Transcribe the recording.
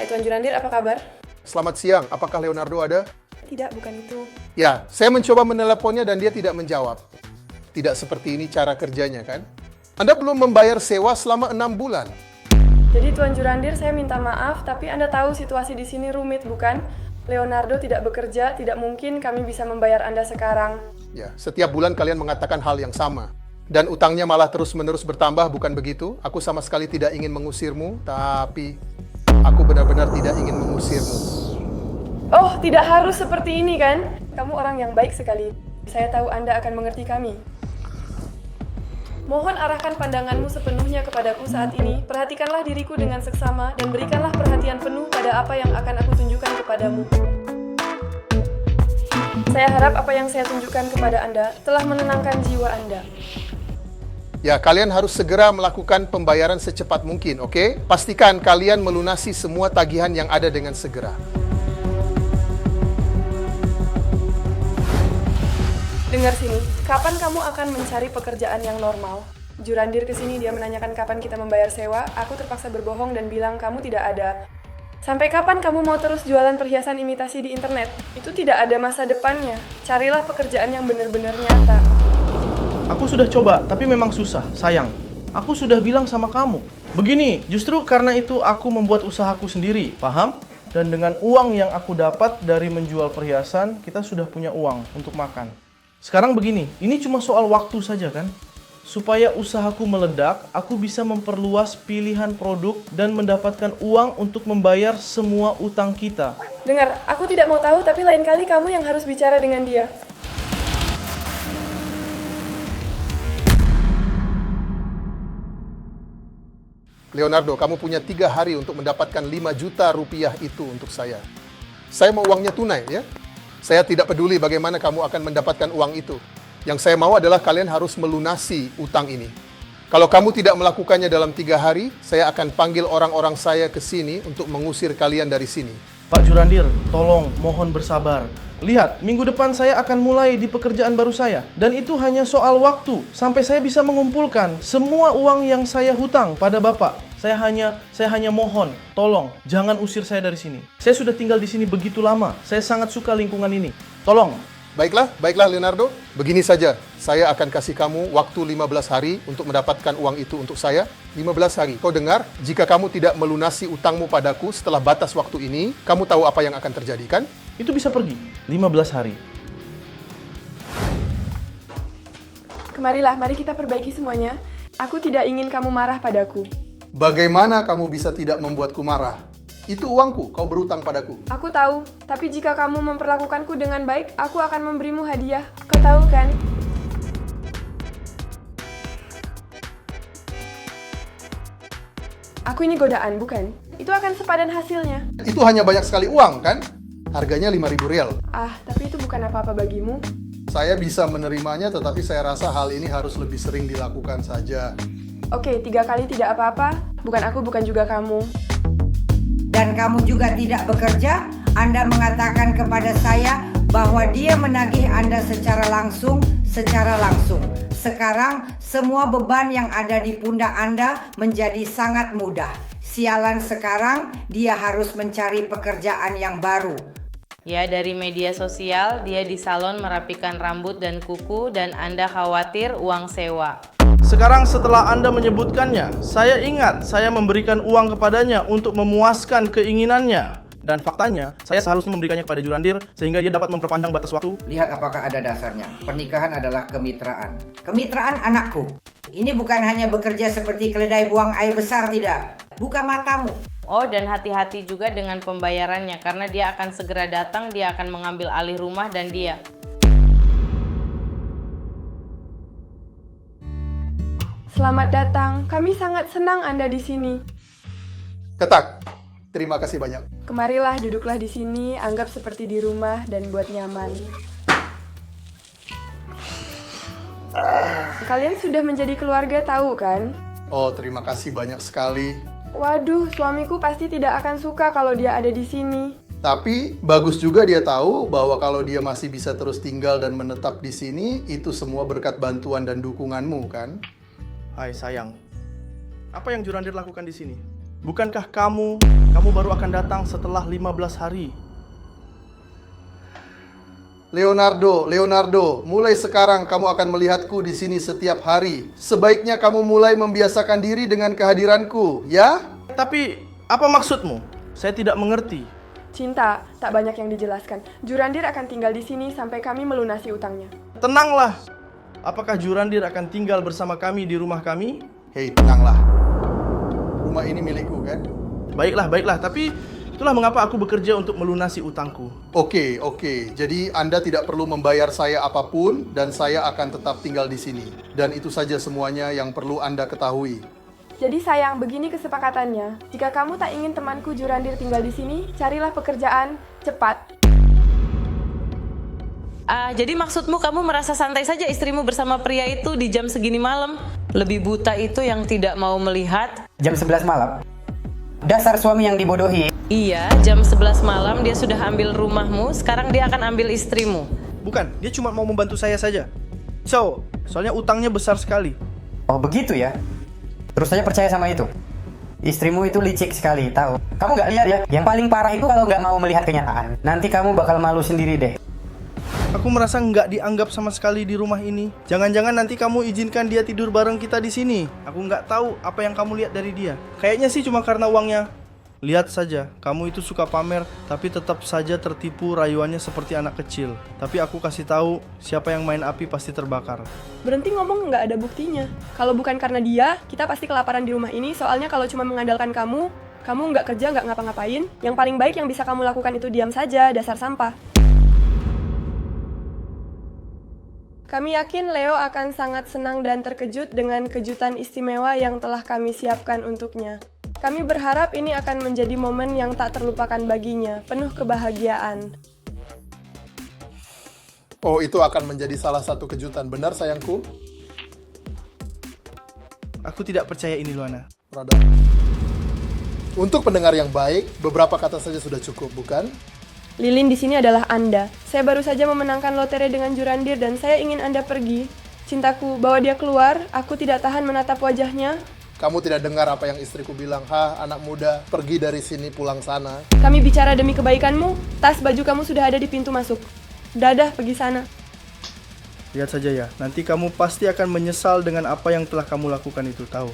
Tuan Jurandir, apa kabar? Selamat siang, apakah Leonardo ada? Tidak, bukan itu. Ya, saya mencoba meneleponnya dan dia tidak menjawab. Tidak seperti ini cara kerjanya, kan? Anda belum membayar sewa selama 6 bulan. Jadi Tuan Jurandir, saya minta maaf, tapi Anda tahu situasi di sini rumit, bukan? Leonardo tidak bekerja, tidak mungkin kami bisa membayar Anda sekarang. Ya, setiap bulan kalian mengatakan hal yang sama. Dan utangnya malah terus-menerus bertambah, bukan begitu? Aku sama sekali tidak ingin mengusirmu, tapi aku benar-benar tidak ingin mengusirmu. Oh, tidak harus seperti ini, kan? Kamu orang yang baik sekali. Saya tahu Anda akan mengerti kami. Mohon arahkan pandanganmu sepenuhnya kepadaku saat ini. Perhatikanlah diriku dengan seksama dan berikanlah perhatian penuh pada apa yang akan aku tunjukkan kepadamu. Saya harap apa yang saya tunjukkan kepada Anda telah menenangkan jiwa Anda. Ya, kalian harus segera melakukan pembayaran secepat mungkin, oke? Pastikan kalian melunasi semua tagihan yang ada dengan segera. Dengar sini, kapan kamu akan mencari pekerjaan yang normal? Jurandir kesini, dia menanyakan kapan kita membayar sewa. Aku terpaksa berbohong dan bilang kamu tidak ada. Sampai kapan kamu mau terus jualan perhiasan imitasi di internet? Itu tidak ada masa depannya. Carilah pekerjaan yang benar-benar nyata. Aku sudah coba, tapi memang susah, sayang. Aku sudah bilang sama kamu. Begini, justru karena itu aku membuat usahaku sendiri, paham? Dan dengan uang yang aku dapat dari menjual perhiasan, kita sudah punya uang untuk makan. Sekarang begini, ini cuma soal waktu saja kan? Supaya usahaku meledak, aku bisa memperluas pilihan produk dan mendapatkan uang untuk membayar semua utang kita. Dengar, aku tidak mau tahu, tapi lain kali kamu yang harus bicara dengan dia. Leonardo, kamu punya 3 hari untuk mendapatkan 5 juta rupiah itu untuk saya. Saya mau uangnya tunai, ya. Saya tidak peduli bagaimana kamu akan mendapatkan uang itu. Yang saya mau adalah kalian harus melunasi utang ini. Kalau kamu tidak melakukannya dalam 3 hari, saya akan panggil orang-orang saya ke sini untuk mengusir kalian dari sini. Pak Jurandir, tolong, mohon bersabar. Lihat, minggu depan saya akan mulai di pekerjaan baru saya. Dan itu hanya soal waktu, sampai saya bisa mengumpulkan semua uang yang saya hutang pada Bapak. Saya hanya mohon, tolong, jangan usir saya dari sini. Saya sudah tinggal di sini begitu lama. Saya sangat suka lingkungan ini. Tolong. Baiklah Leonardo. Begini saja, saya akan kasih kamu waktu 15 hari untuk mendapatkan uang itu untuk saya. 15 hari. Kau dengar, jika kamu tidak melunasi utangmu padaku setelah batas waktu ini, kamu tahu apa yang akan terjadi, kan? Itu bisa pergi. 15 hari. Kemarilah, mari kita perbaiki semuanya. Aku tidak ingin kamu marah padaku. Bagaimana kamu bisa tidak membuatku marah? Itu uangku, kau berutang padaku. Aku tahu, tapi jika kamu memperlakukanku dengan baik, aku akan memberimu hadiah. Kau tahu kan? Aku ini godaan, bukan? Itu akan sepadan hasilnya. Itu hanya banyak sekali uang, kan? Harganya 5.000 rial. Tapi itu bukan apa-apa bagimu. Saya bisa menerimanya, tetapi saya rasa hal ini harus lebih sering dilakukan saja. Oke, 3 kali tidak apa-apa. Bukan aku, bukan juga kamu. Dan kamu juga tidak bekerja, Anda mengatakan kepada saya bahwa dia menagih Anda secara langsung. Sekarang, semua beban yang ada di pundak Anda menjadi sangat mudah. Sialan sekarang, dia harus mencari pekerjaan yang baru. Ya, dari media sosial, dia di salon merapikan rambut dan kuku dan Anda khawatir uang sewa. Sekarang setelah Anda menyebutkannya, saya ingat saya memberikan uang kepadanya untuk memuaskan keinginannya. Dan faktanya, saya seharusnya memberikannya kepada Jurandir sehingga dia dapat memperpanjang batas waktu. Lihat apakah ada dasarnya. Pernikahan adalah kemitraan. Kemitraan anakku. Ini bukan hanya bekerja seperti keledai buang air besar, tidak. Buka matamu. Oh, dan hati-hati juga dengan pembayarannya karena dia akan segera datang, dia akan mengambil alih rumah dan dia. Selamat datang. Kami sangat senang Anda di sini. Ketak, terima kasih banyak. Kemarilah, duduklah di sini, anggap seperti di rumah dan buat nyaman. Kalian sudah menjadi keluarga, tahu kan? Oh, terima kasih banyak sekali. Waduh, suamiku pasti tidak akan suka kalau dia ada di sini. Tapi bagus juga dia tahu bahwa kalau dia masih bisa terus tinggal dan menetap di sini, itu semua berkat bantuan dan dukunganmu, kan? Hai sayang, apa yang Jurandir lakukan di sini? Bukankah kamu baru akan datang setelah 15 hari? Leonardo, mulai sekarang kamu akan melihatku di sini setiap hari. Sebaiknya kamu mulai membiasakan diri dengan kehadiranku, ya? Tapi, apa maksudmu? Saya tidak mengerti. Cinta, tak banyak yang dijelaskan. Jurandir akan tinggal di sini sampai kami melunasi utangnya. Tenanglah. Apakah Jurandir akan tinggal bersama kami di rumah kami? Hei, tenanglah. Rumah ini milikku, kan? Baiklah. Tapi itulah mengapa aku bekerja untuk melunasi utangku. Oke. Jadi Anda tidak perlu membayar saya apapun dan saya akan tetap tinggal di sini. Dan itu saja semuanya yang perlu Anda ketahui. Jadi sayang, begini kesepakatannya. Jika kamu tak ingin temanku Jurandir tinggal di sini, carilah pekerjaan cepat. Jadi maksudmu kamu merasa santai saja istrimu bersama pria itu di jam segini malam? Lebih buta itu yang tidak mau melihat? Jam 11 malam. Dasar suami yang dibodohi. Iya, jam 11 malam dia sudah ambil rumahmu, sekarang dia akan ambil istrimu. Bukan, dia cuma mau membantu saya saja. Soalnya utangnya besar sekali. Oh begitu ya? Terus saya percaya sama itu. Istrimu itu licik sekali, tahu. Kamu nggak lihat ya? Yang paling parah itu kalau nggak mau melihat kenyataan. Nanti kamu bakal malu sendiri deh. Aku merasa nggak dianggap sama sekali di rumah ini. Jangan-jangan nanti kamu izinkan dia tidur bareng kita di sini. Aku nggak tahu apa yang kamu lihat dari dia. Kayaknya sih cuma karena uangnya. Lihat saja, kamu itu suka pamer, tapi tetap saja tertipu rayuannya seperti anak kecil. Tapi aku kasih tahu, siapa yang main api pasti terbakar. Berhenti ngomong, nggak ada buktinya. Kalau bukan karena dia, kita pasti kelaparan di rumah ini. Soalnya kalau cuma mengandalkan kamu nggak kerja, nggak ngapa-ngapain. Yang paling baik yang bisa kamu lakukan itu diam saja, dasar sampah. Kami yakin Leo akan sangat senang dan terkejut dengan kejutan istimewa yang telah kami siapkan untuknya. Kami berharap ini akan menjadi momen yang tak terlupakan baginya, penuh kebahagiaan. Oh, itu akan menjadi salah satu kejutan. Benar, sayangku? Aku tidak percaya ini, Luana. Rada. Untuk pendengar yang baik, beberapa kata saja sudah cukup, bukan? Lilin di sini adalah Anda. Saya baru saja memenangkan lotre dengan Jurandir dan saya ingin Anda pergi. Cintaku, bawa dia keluar. Aku tidak tahan menatap wajahnya. Kamu tidak dengar apa yang istriku bilang. Anak muda, pergi dari sini, pulang sana. Kami bicara demi kebaikanmu. Tas baju kamu sudah ada di pintu masuk. Dadah, pergi sana. Lihat saja ya, nanti kamu pasti akan menyesal dengan apa yang telah kamu lakukan itu, tahu.